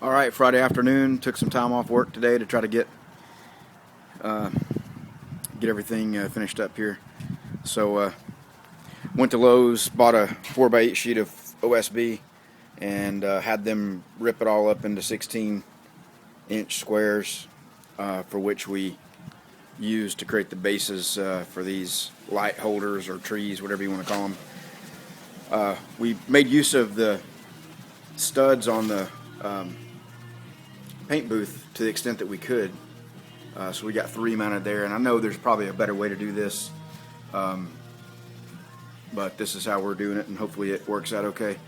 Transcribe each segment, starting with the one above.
All right, Friday afternoon. Took some time off work today to try to get everything finished up here. So went to Lowe's, bought a 4x8 sheet of OSB, and had them rip it all up into 16-inch squares, for which we used to create the bases for these light holders or trees, whatever you want to call them. We made use of the studs on the paint booth to the extent that we could. So we got 3 mounted there, and I know there's probably a better way to do this, but this is how we're doing it, and hopefully it works out okay,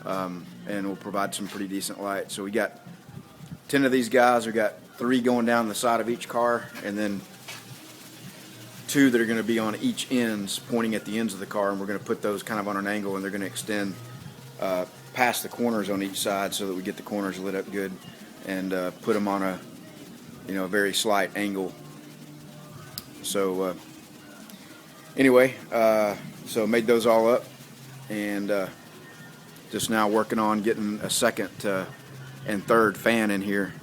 and will provide some pretty decent light. So we got 10 of these guys. We got 3 going down the side of each car, and then 2 that are going to be on each ends, pointing at the ends of the car, and we're going to put those kind of on an angle, and they're going to extend past the corners on each side so that we get the corners lit up good, and put them on a very slight angle. So anyway, so made those all up, and just now working on getting a second and third fan in here,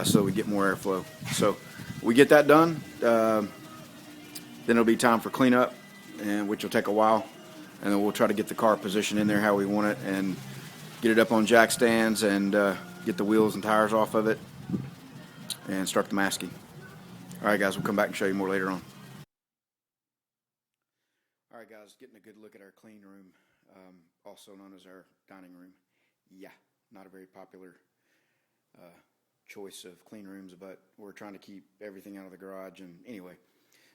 so we get more airflow. So we get that done, then it'll be time for cleanup, and which will take a while, and then we'll try to get the car positioned in there how we want it, and get it up on jack stands, and get the wheels and tires off of it, and start the masking. All right, guys, we'll come back and show you more later on. All right, guys, getting a good look at our clean room, also known as our dining room. Yeah, not a very popular choice of clean rooms, but we're trying to keep everything out of the garage. And anyway,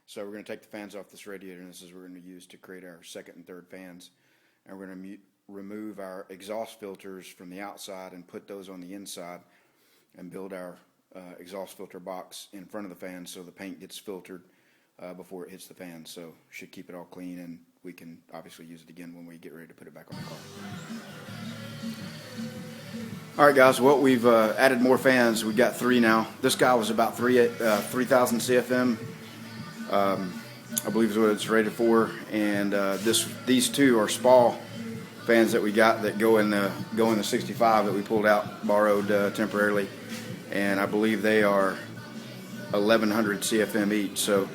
so we're going to take the fans off this radiator, and this is what we're going to use to create our second and third fans. And we're going to remove our exhaust filters from the outside and put those on the inside, and build our exhaust filter box in front of the fan so the paint gets filtered before it hits the fan. So should keep it all clean, and we can obviously use it again when we get ready to put it back on the car. All right, guys, well, we've added more fans. We've got 3 now. This guy was about 3,000 CFM, I believe is what it's rated for, and these 2 are SPA fans that we got that go in the 65 that we pulled out, borrowed temporarily, and I believe they are 1,100 CFM each. So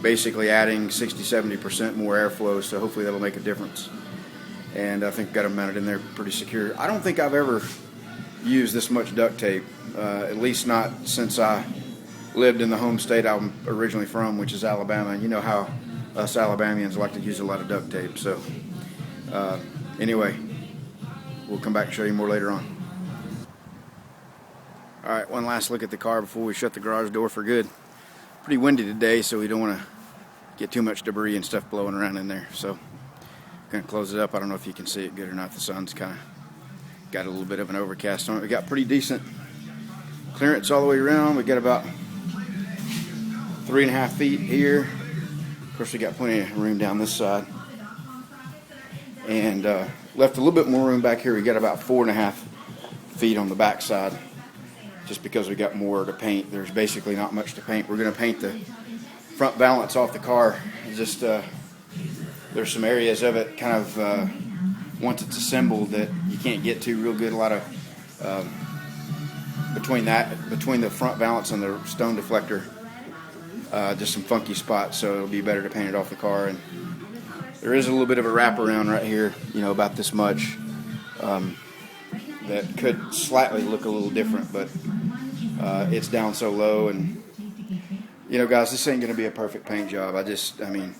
basically adding 60-70% more airflow. So hopefully that'll make a difference. And I think got them mounted in there pretty secure. I don't think I've ever used this much duct tape, at least not since I lived in the home state I'm originally from, which is Alabama. You know how us Alabamians like to use a lot of duct tape. So anyway, we'll come back and show you more later on. All right, one last look at the car before we shut the garage door for good. Pretty windy today, so we don't want to get too much debris and stuff blowing around in there. So I'm going to close it up. I don't know if you can see it good or not. The sun's kind of got a little bit of an overcast on it. We got pretty decent clearance all the way around. We got about 3.5 feet here. Of course, we got plenty of room down this side, and left a little bit more room back here. We got about 4.5 feet on the back side, just because we got more to paint. There's basically not much to paint. We're going to paint the front valance off the car. Just there's some areas of it kind of once it's assembled that you can't get to real good. A lot of between the front valance and the stone deflector, just some funky spots. So it'll be better to paint it off the car. And there is a little bit of a wraparound right here, about this much. That could slightly look a little different, but it's down so low, and guys, this ain't going to be a perfect paint job. We're going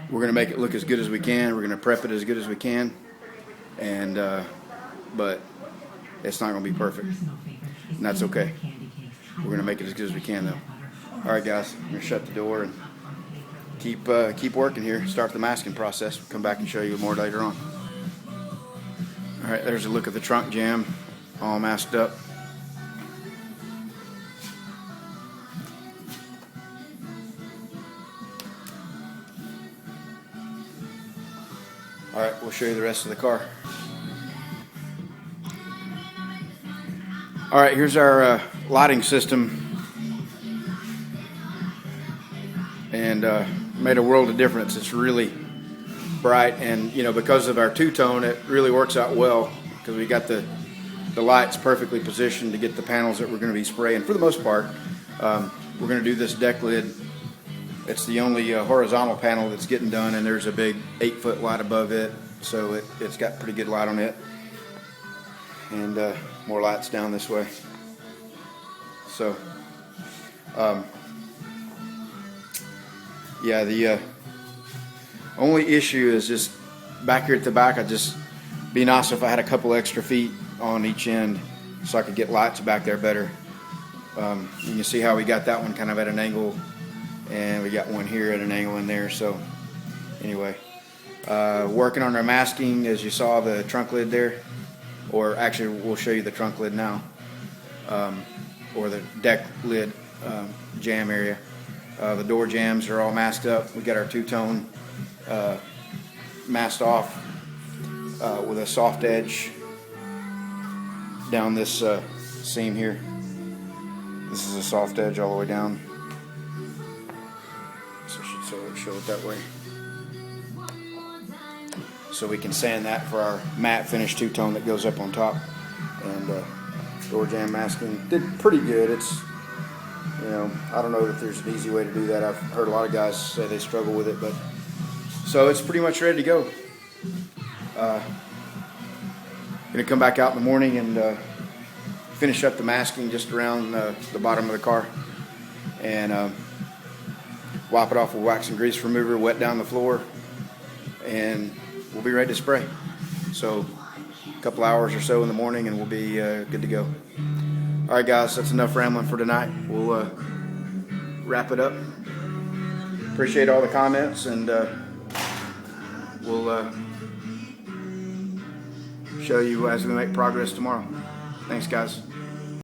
to make it look as good as we can. We're going to prep it as good as we can, and but it's not going to be perfect, and that's okay. We're going to make it as good as we can, though. All right, guys, I'm going to shut the door and keep working here. Start the masking process. We'll come back and show you more later on. All right, there's a look at the trunk jam, all masked up. All right, we'll show you the rest of the car. All right, here's our lighting system, and made a world of difference. It's really bright, and because of our two-tone, it really works out well, because we got the the light's perfectly positioned to get the panels that we're going to be spraying. For the most part, we're going to do this deck lid. It's the only horizontal panel that's getting done, and there's a big 8-foot light above it, so it's got pretty good light on it. And more lights down this way. So, yeah, the only issue is just back here at the back. I'd just be nice if I had a couple extra feet on each end so I could get lights back there better. You can see how we got that one kind of at an angle, and we got one here at an angle in there. So anyway, working on our masking, as you saw the trunk lid there, or actually we'll show you the trunk lid now, or the deck lid jam area. The door jams are all masked up. We got our two-tone masked off with a soft edge down this seam here. This is a soft edge all the way down, so I should show it that way. So we can sand that for our matte finish two-tone that goes up on top. And door jam masking did pretty good. It's, you know, I don't know that there's an easy way to do that. I've heard a lot of guys say they struggle with it, but so it's pretty much ready to go. Gonna come back out in the morning and finish up the masking just around the bottom of the car, and wipe it off with wax and grease remover, wet down the floor, and we'll be ready to spray. So a couple hours or so in the morning and we'll be good to go. All right, guys, that's enough rambling for tonight. We'll wrap it up. Appreciate all the comments, and we'll show you as we make progress tomorrow. Thanks, guys.